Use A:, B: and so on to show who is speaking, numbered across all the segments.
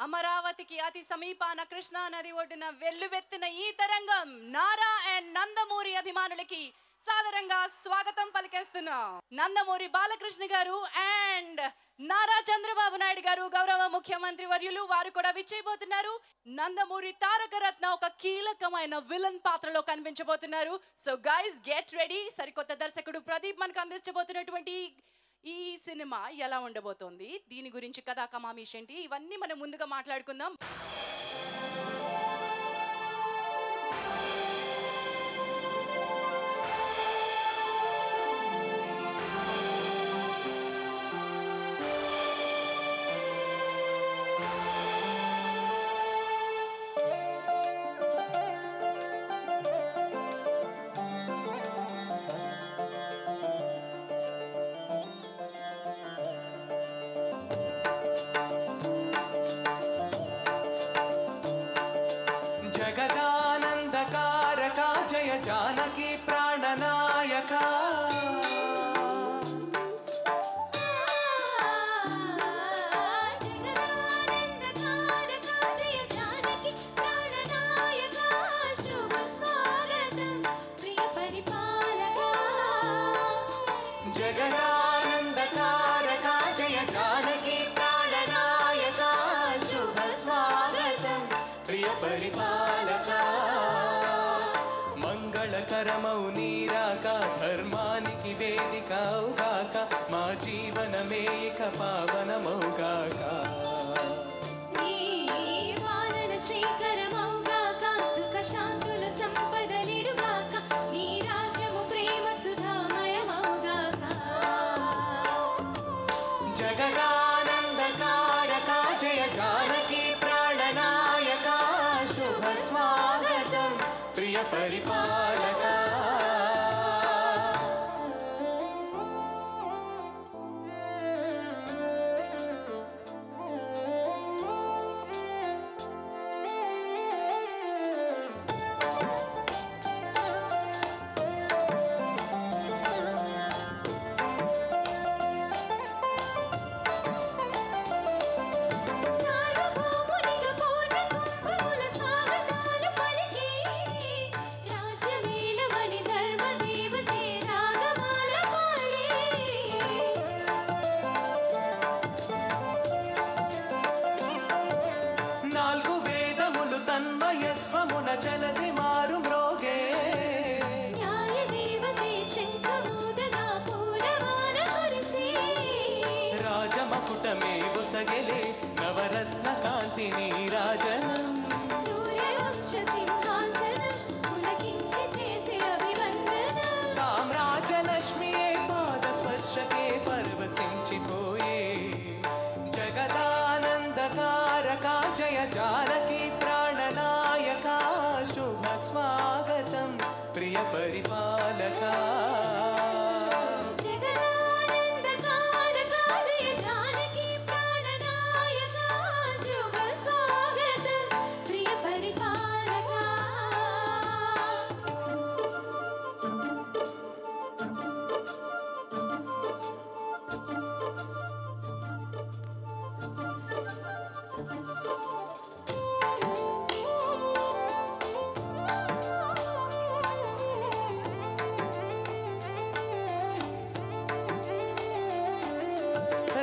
A: అమరావతికి అతి సమీపాన కృష్ణా నది ఒడ్డున వెల్లువెత్తిన ఈ తరంగం నారా అండ్ నందమూరి అభిమానులకి సాదరంగా స్వాగతం పలికేస్తున్నాం. నందమూరి బాలకృష్ణ గారు అండ్ నారా చంద్రబాబు నాయుడు గారు గౌరవ ముఖ్యమంత్రి వర్యులు వారు కూడా విచ్చేయబోతున్నారు. నందమూరి తారక రత్న ఒక కీలకమైన విలన్ పాత్రలో కనిపించబోతున్నారు. So guys get ready. సరికొత్త దర్శకుడు ప్రదీప్ మనకు అందించబోతున్నటువంటి ఈ సినిమా ఎలా ఉండబోతోంది, దీని గురించి కథా కమామీష్ ఏంటి, ఇవన్నీ మనం ముందుగా మాట్లాడుకుందాం.
B: जानकी प्राणनायक जगदानंदकारक जय जानकी प्राणनायक शुभ स्वागतं प्रिय परिपालक करमौ नीराका धर्मानिकी वेदिकाउगाक मा जीवनमे इक पावनमौगाक नीवानन श्रीकरमौगाक सुख शांतुल संपद निडुगाक नी राज्यमु प्रेम सुधामयमौगाक जगदानंदकारक जय जानकी प्राणनायक शुभ स्वागतं प्रिय परिपालक चलति मारु म्रोगे न्याय देवते शंखमूदगा पूरवान कुरिसि राजमकुटमे उसगेले नवरत्न कांति नीराजनं सूर्यवंश सिंहासनं पुलकिंचि चेसे अभिवंदनं साम्राज्य लक्ष्मीये पादस्पर्शके परवशिंचिपोये जगदानंदकारक जय जानकी प्राणनायक शुभ स्वागतं प्रिय परिपालक जगदानंदकारक जय जानकी प्राणनायक शुभ स्वागतं प्रिय परिपालक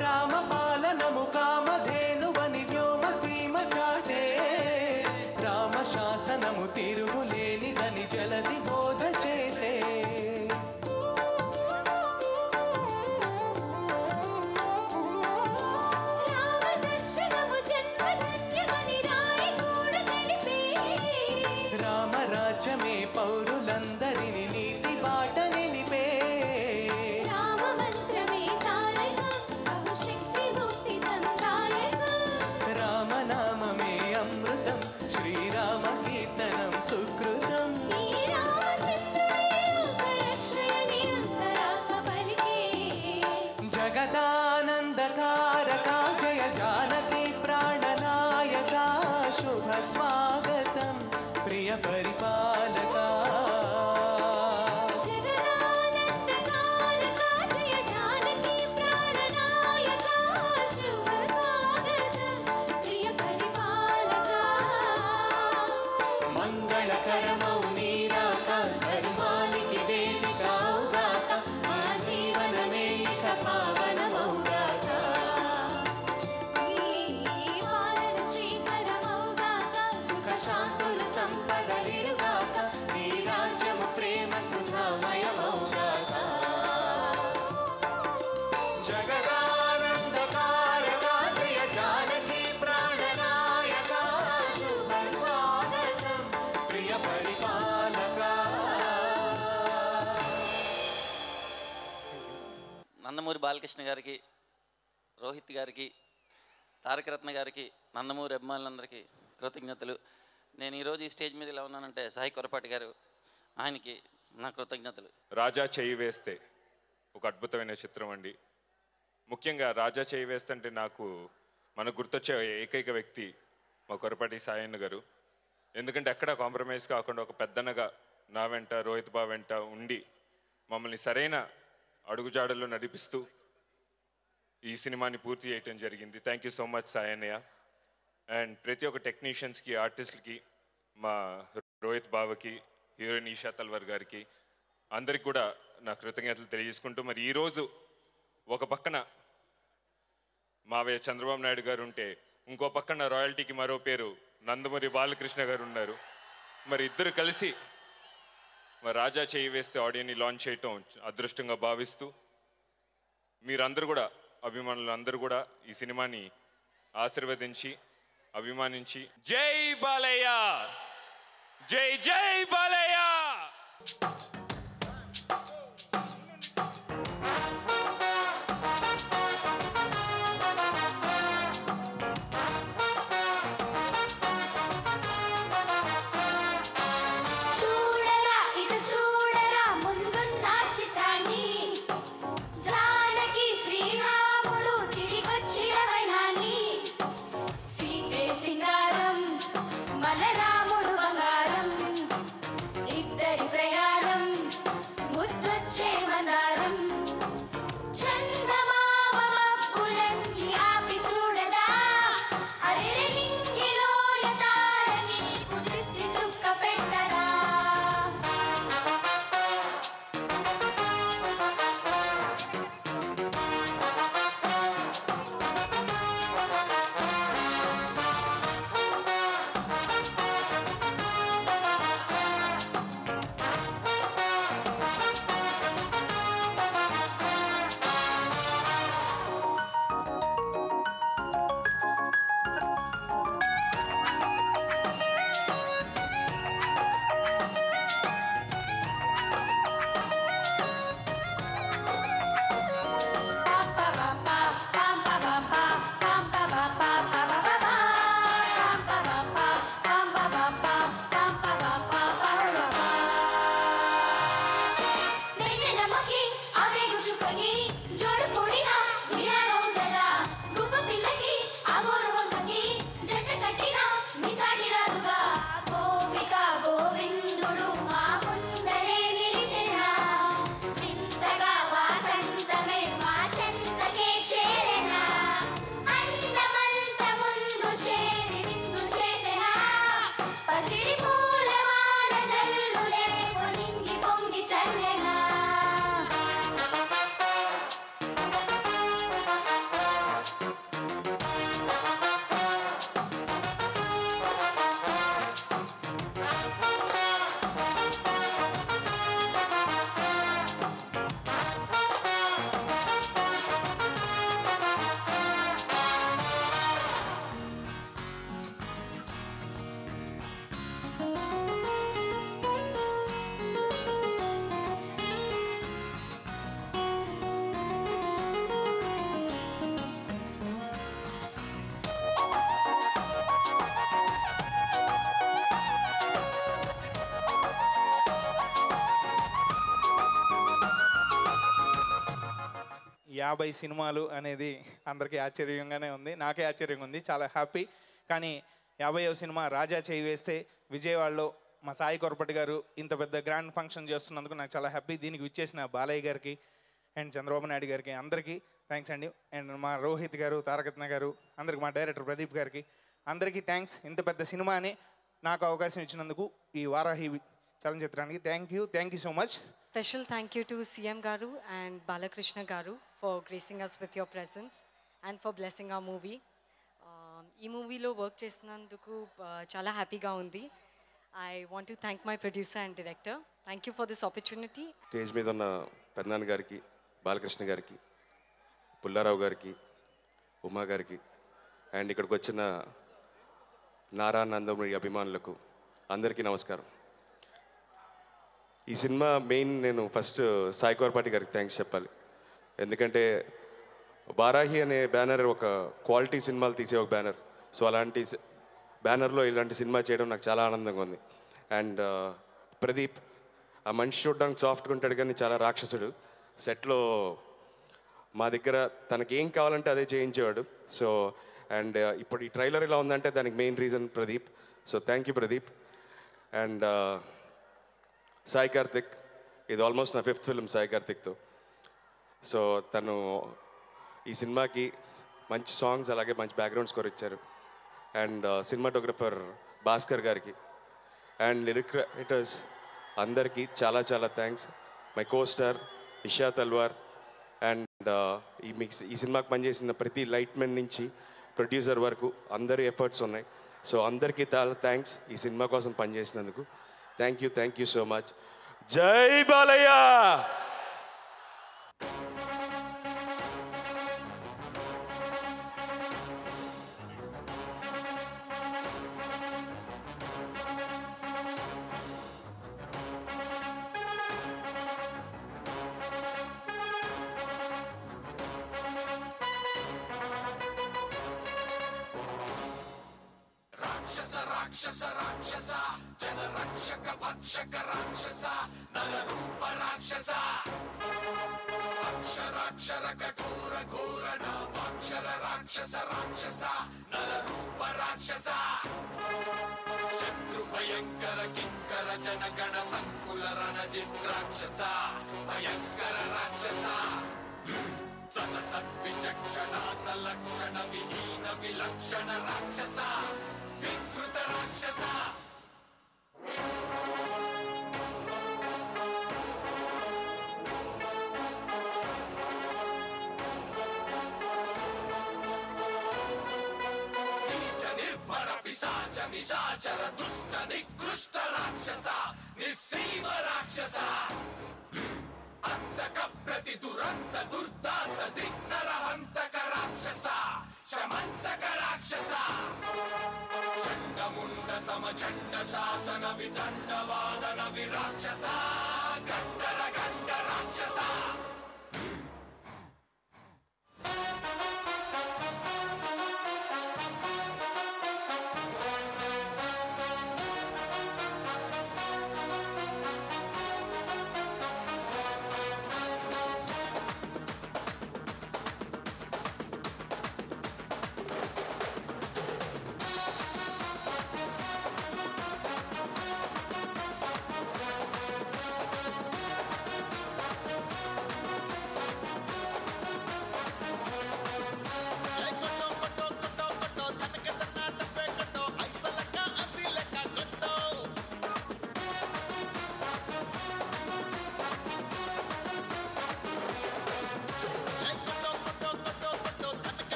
B: रामपालनमु कामधेनुवनि व्योमसीम चाटे रामशासनमु तिरुमुलेनिదని జలది బోధ చేసే రామదర్శనము జన్మధన్యమని రాయగూడ తెలిపే రామరాజ్యమే పౌరులందరిని నీతి బాట నిలిపే रामनाममे अमृतं श्रीराम कीर्तनं सुकृतं जगदानंदकारक जय जानकी प्राणनायक शुभ स्वागतं प्रिय परिपालक जगदानंदकारक जय जानकी प्राणनायक शुभ स्वागतं प्रिय परिपालक
C: బాలకృష్ణ గారికి, రోహిత్ గారికి, తారకరత్న గారికి, నందమూరి అభిమానులందరికీ కృతజ్ఞతలు. నేను ఈరోజు ఈ స్టేజ్ మీద ఇలా ఉన్నానంటే సాయి కొరపాటి గారు, ఆయనకి నా కృతజ్ఞతలు.
D: రాజా చేయి వేస్తే ఒక అద్భుతమైన చిత్రం అండి. ముఖ్యంగా రాజా చేయి వేస్తే అంటే మనకు గుర్తొచ్చే ఏకైక వ్యక్తి మా కొరపాటి సాయన్న గారు. ఎందుకంటే ఎక్కడ కాంప్రమైజ్ కాకుండా ఒక పెద్దనగా నా వెంట, రోహిత్ బాబు వెంట ఉండి మమ్మల్ని సరైన అడుగుజాడల్లో నడిపిస్తూ ఈ సినిమాని పూర్తి చేయటం జరిగింది. థ్యాంక్ యూ సో మచ్ సాయన్నయ్య. అండ్ ప్రతి ఒక్క టెక్నీషియన్స్కి, ఆర్టిస్ట్లకి, మా రోహిత్ బాబుకి, హీరోయిన్ ఈషా తల్వార్ గారికి, అందరికి కూడా నా కృతజ్ఞతలు తెలియజేసుకుంటూ, మరి ఈరోజు ఒక పక్కన మావయ్య చంద్రబాబు నాయుడు గారు ఉంటే ఇంకో పక్కన రాయల్టీకి మరో పేరు నందమూరి బాలకృష్ణ గారు ఉన్నారు. మరి ఇద్దరు కలిసి మరి రాజా చేయి వేస్తే ఆడియోని లాంచ్ చేయటం అదృష్టంగా భావిస్తూ, మీరందరూ కూడా, అభిమానులు అందరూ కూడా ఈ సినిమాని ఆశీర్వదించి, అభిమానించి, జై బాలయ్య, జై జై బాలయ్య.
E: యాభై సినిమాలు అనేది అందరికీ ఆశ్చర్యంగానే ఉంది, నాకే ఆశ్చర్యంగా ఉంది, చాలా హ్యాపీ. కానీ 50వ సినిమా రాజా చేయి వేస్తే విజయవాడలో మా సాయి కొరపటి గారు ఇంత పెద్ద గ్రాండ్ ఫంక్షన్ చేస్తున్నందుకు నాకు చాలా హ్యాపీ. దీనికి విచ్చేసిన బాలయ్య గారికి అండ్ చంద్రబాబు నాయుడు గారికి అందరికీ థ్యాంక్స్ అండి. అండ్ మా రోహిత్ గారు, తారకరత్న గారు, అందరికి, మా డైరెక్టర్ ప్రదీప్ గారికి అందరికీ థ్యాంక్స్. ఇంత పెద్ద సినిమాని నాకు అవకాశం ఇచ్చినందుకు ఈ వారాహి చలనచిత్రానికి thank you so much.
F: Special thank you to CM Garu and Balakrishna Garu for gracing us with your presence and for blessing our movie. ఈ మూవీలో వర్క్ చేసినందుకు చాలా హ్యాపీగా ఉంది. I want to thank my producer and director. Thank you for this opportunity.
G: Stage మీద ఉన్న పెద్దనాన్న గారికి, బాలకృష్ణ గారికి, పుల్లారావు గారికి, ఉమా గారికి అండ్ ఇక్కడికి వచ్చిన నారా నందమూరి అభిమానులకు అందరికీ నమస్కారం. ఈ సినిమా మెయిన్ నేను ఫస్ట్ సాయి కొరపాటి గారికి థ్యాంక్స్ చెప్పాలి. ఎందుకంటే వారాహి అనే బ్యానర్ ఒక క్వాలిటీ సినిమాలు తీసే ఒక బ్యానర్. సో అలాంటి బ్యానర్లో ఇలాంటి సినిమా చేయడం నాకు చాలా ఆనందంగా ఉంది. అండ్ ప్రదీప్, ఆ మనిషి చూడడానికి సాఫ్ట్గా ఉంటాడు కానీ చాలా రాక్షసుడు. సెట్లో మా దగ్గర తనకి ఏం కావాలంటే అదే చేయించేవాడు. సో అండ్ ఇప్పుడు ఈ ట్రైలర్ ఇలా ఉందంటే దానికి main reason Pradeep. So thank you Pradeep. And Sai Karthik, ఇది ఆల్మోస్ట్ నా 5th ఫిల్మ్ సాయి కార్తిక్తో. సో తను ఈ సినిమాకి మంచి సాంగ్స్ అలాగే మంచి బ్యాక్గ్రౌండ్ స్కోర్ ఇచ్చారు. అండ్ సినిమాటోగ్రఫర్ భాస్కర్ గారికి అండ్ లిరిక్ రైటర్స్ అందరికీ చాలా చాలా thanks. My costar Isha Talwar and ఈ సినిమాకి పనిచేసిన ప్రతి లైట్మెన్ నుంచి ప్రొడ్యూసర్ వరకు అందరి ఎఫర్ట్స్ ఉన్నాయి. సో అందరికీ చాలా థ్యాంక్స్ ఈ సినిమా కోసం పనిచేసినందుకు. Thank you so much. జై బాలయ్య.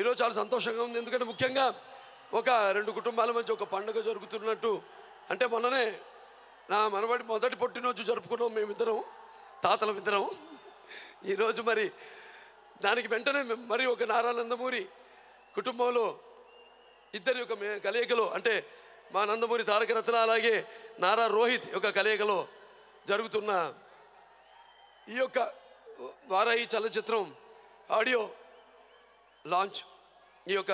H: ఈరోజు చాలా సంతోషంగా ఉంది. ఎందుకంటే ముఖ్యంగా ఒక 2 కుటుంబాల మధ్య ఒక పండుగ జరుగుతున్నట్టు. అంటే మొన్ననే నా మనవడి మొదటి పుట్టినరోజు జరుపుకున్నాం మేమిద్దరం, తాతలమిద్దరం. ఈరోజు మరి దానికి వెంటనే మరి ఒక నారా నందమూరి కుటుంబంలో ఇద్దరి యొక్క కలయికలో, అంటే మా నందమూరి తారక రత్న అలాగే నారా రోహిత్ యొక్క కలయికలో జరుగుతున్న ఈ యొక్క వారాహి చలనచిత్రం ఆడియో లాంచ్, ఈ యొక్క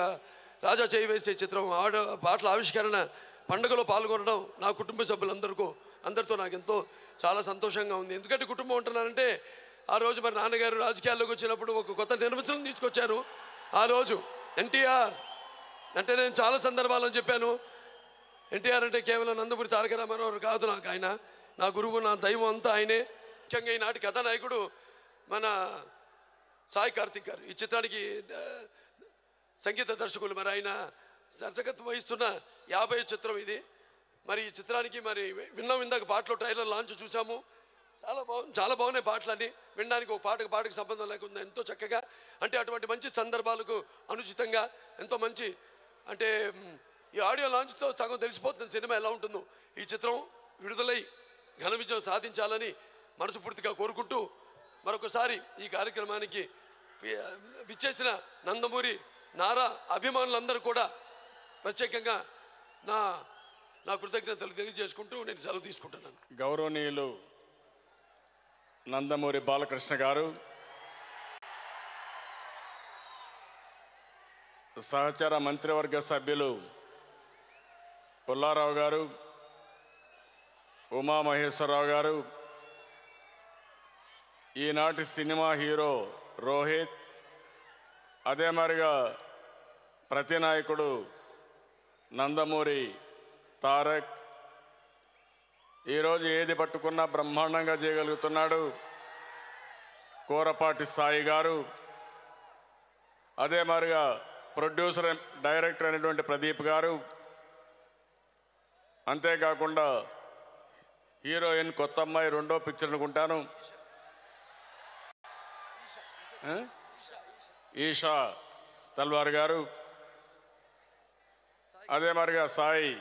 H: రాజా చేయి వేసే చిత్రం పాటల ఆవిష్కరణ పండుగలో పాల్గొనడం నా కుటుంబ అందరితో నాకు ఎంతో చాలా సంతోషంగా ఉంది. ఎందుకంటే కుటుంబం ఉంటున్నానంటే ఆ రోజు మరి నాన్నగారు రాజకీయాల్లోకి వచ్చినప్పుడు ఒక కొత్త నిర్వచనం తీసుకొచ్చారు. ఆ రోజు ఎన్టీఆర్ అంటే నేను చాలా సందర్భాల్లో చెప్పాను, ఎన్టీఆర్ అంటే కేవలం నందమూరి తారక రామారావు కాదు, నాకు ఆయన నా గురువు, నా దైవం అంతా ఆయనే. ముఖ్యంగా ఈనాటి కథానాయకుడు మన సాయి కార్తిక్ గారు. ఈ చిత్రానికి సంగీత దర్శకులు, మరి ఆయన దర్శకత్వం వహిస్తున్న 50వ చిత్రం ఇది. మరి ఈ చిత్రానికి మరి విన్నాం, ఇందాక పాటలో ట్రైలర్ లాంచ్ చూసాము. చాలా బాగున్నాయి పాటలన్నీ. వినడానికి ఒక పాటకు సంబంధం లేకుండా ఎంతో చక్కగా, అంటే అటువంటి మంచి సందర్భాలకు అనుచితంగా ఎంతో మంచి, అంటే ఈ ఆడియో లాంచ్తో సగం తెలిసిపోతుంది సినిమా ఎలా ఉంటుందో. ఈ చిత్రం విడుదలై ఘన విజయం సాధించాలని మనస్ఫూర్తిగా కోరుకుంటూ మరొకసారి ఈ కార్యక్రమానికి విచ్చేసిన నందమూరి నారా అభిమానులందరూ కూడా ప్రత్యేకంగా నా కృతజ్ఞతలు తెలియజేసుకుంటూ నేను సెలవు తీసుకుంటున్నాను.
I: గౌరవనీయులు నందమూరి బాలకృష్ణ గారు, సహచర మంత్రివర్గ సభ్యులు పుల్లారావు గారు, ఉమామహేశ్వరరావు గారు, ఈనాటి సినిమా హీరో రోహిత్, అదే మరిగా ప్రతినాయకుడు నందమూరి తారక్, ఈరోజు ఏది పట్టుకున్నా బ్రహ్మాండంగా చేయగలుగుతున్నాడు కోరపాటి సాయి గారు, అదే మరిగా ప్రొడ్యూసర్ డైరెక్టర్ అయినటువంటి ప్రదీప్ గారు, అంతేకాకుండా హీరోయిన్ కొత్త అమ్మాయి 2వ పిక్చర్ అనుకుంటాను, ఈషా తల్వార్ గారు, అదే మరిగా సాయి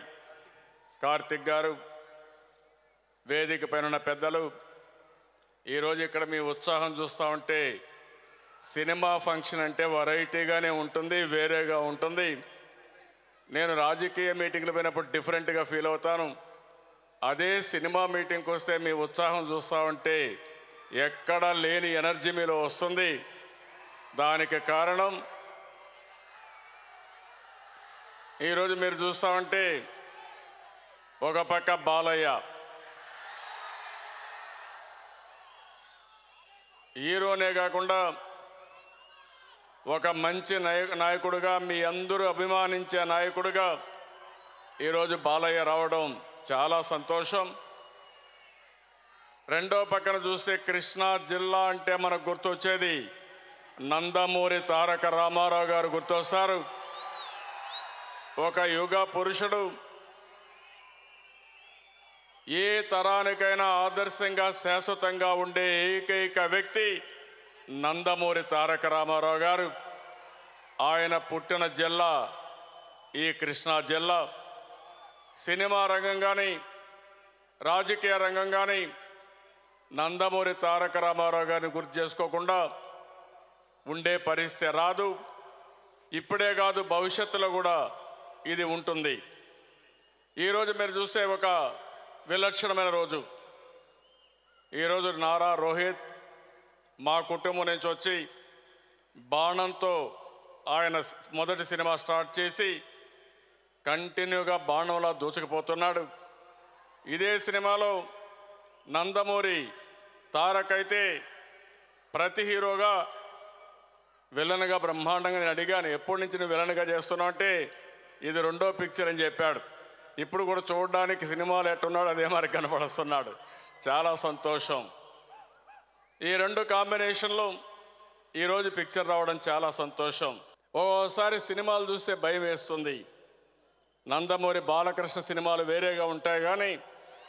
I: కార్తిక్ గారు, వేదిక పైన పెద్దలు, ఈరోజు ఇక్కడ మీ ఉత్సాహం చూస్తూ ఉంటే సినిమా ఫంక్షన్ అంటే వెరైటీగానే ఉంటుంది, వేరేగా ఉంటుంది. నేను రాజకీయ మీటింగ్లు పోయినప్పుడు డిఫరెంట్గా ఫీల్ అవుతాను. అదే సినిమా మీటింగ్కి వస్తే మీ ఉత్సాహం చూస్తూ ఉంటే ఎక్కడా లేని ఎనర్జీ మీలో వస్తుంది. దానికి కారణం ఈరోజు మీరు చూస్తూ ఉంటే ఒక పక్క బాలయ్య హీరోనే కాకుండా ఒక మంచి నాయకుడిగా, మీ అందరూ అభిమానించే నాయకుడిగా ఈరోజు బాలయ్య రావడం చాలా సంతోషం. రెండో పక్కన చూస్తే కృష్ణా జిల్లా అంటే మనకు గుర్తొచ్చేది నందమూరి తారక రామారావు గారు గుర్తొస్తారు. ఒక యుగ పురుషుడు, ఏ తరానికైనా ఆదర్శంగా శాశ్వతంగా ఉండే ఏకైక వ్యక్తి నందమూరి తారక రామారావు గారు. ఆయన పుట్టిన జిల్లా ఈ కృష్ణా జిల్లా. సినిమా రంగం కానీ రాజకీయ రంగం కానీ నందమూరి తారక రామారావు గారిని గుర్తు చేసుకోకుండా ఉండే పరిస్థితి రాదు. ఇప్పుడే కాదు, భవిష్యత్తులో కూడా ఇది ఉంటుంది. ఈరోజు మీరు చూస్తే ఒక విలక్షణమైన రోజు. ఈరోజు నారా రోహిత్ మా కుటుంబం నుంచి వచ్చి బాణంతో ఆయన మొదటి సినిమా స్టార్ట్ చేసి కంటిన్యూగా బాణంలా దూసుకుపోతున్నాడు. ఇదే సినిమాలో నందమూరి తారక్ అయితే ప్రతి హీరోగా విలన్గా బ్రహ్మాండంగా నేను అడిగాను, ఎప్పటి నుంచి నువ్వు విలన్గా చేస్తున్నావు అంటే ఇది 2వ పిక్చర్ అని చెప్పాడు. ఇప్పుడు కూడా చూడడానికి సినిమాలు ఎట్టున్నాడు అదే మరి కనపడుస్తున్నాడు. చాలా సంతోషం. ఈ 2 కాంబినేషన్లో ఈరోజు పిక్చర్ రావడం చాలా సంతోషం. ఓసారి సినిమాలు చూస్తే భయం వేస్తుంది. నందమూరి బాలకృష్ణ సినిమాలు వేరేగా ఉంటాయి, కానీ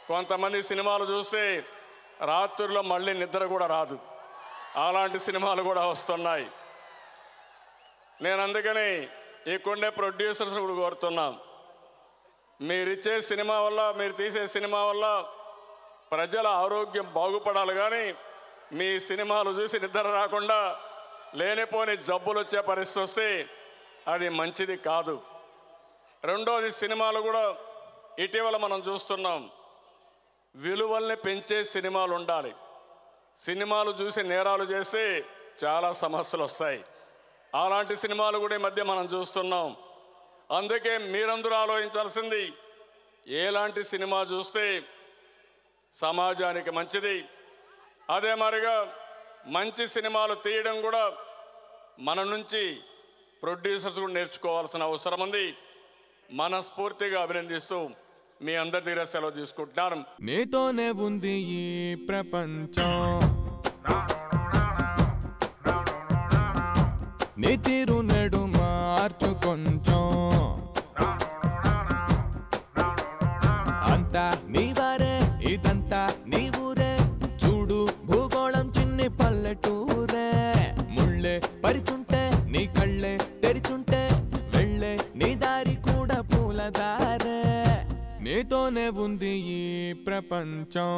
I: కొంతమంది సినిమాలు చూస్తే రాత్రుల్లో మళ్ళీ నిద్ర కూడా రాదు. అలాంటి సినిమాలు కూడా వస్తున్నాయి. నేను అందుకని ఈ కొండే ప్రొడ్యూసర్స్ కూడా కోరుతున్నాం, మీరిచ్చే సినిమా వల్ల, మీరు తీసే సినిమా వల్ల ప్రజల ఆరోగ్యం బాగుపడాలి, కానీ మీ సినిమాలు చూసి నిద్ర రాకుండా లేనిపోని జబ్బులు వచ్చే పరిస్థితి వస్తే అది మంచిది కాదు. రెండోది, సినిమాలు కూడా ఇటీవల మనం చూస్తున్నాం, విలువల్ని పెంచే సినిమాలు ఉండాలి. సినిమాలు చూసి నేరాలు చేస్తే చాలా సమస్యలు వస్తాయి. అలాంటి సినిమాలు కూడా ఈ మధ్య మనం చూస్తున్నాం. అందుకే మీరందరూ ఆలోచించాల్సింది, ఎలాంటి సినిమా చూస్తే సమాజానికి మంచిది, అదే మరిగా మంచి సినిమాలు తీయడం కూడా మన నుంచి ప్రొడ్యూసర్స్ కూడా నేర్చుకోవాల్సిన అవసరం ఉంది. మనస్ఫూర్తిగా అభినందిస్తూ మీ అందరి దగ్గర సెలవు తీసుకుంటున్నాను.
J: నీతోనే ఉంది ఈ ప్రపంచం, నీ తీరు నెడు మార్చు కొంచెం, అంతా నీ వారే ఇదంతా నీ ఊరే, చూడు భూగోళం చిన్ని పల్లెటూరే, ముళ్ళే పరిచుంటే నీ కళ్ళే తెరిచుంటే, వెళ్ళే నీ దారి కూడా పూలదారే, నీతోనే ఉంది ఈ ప్రపంచం.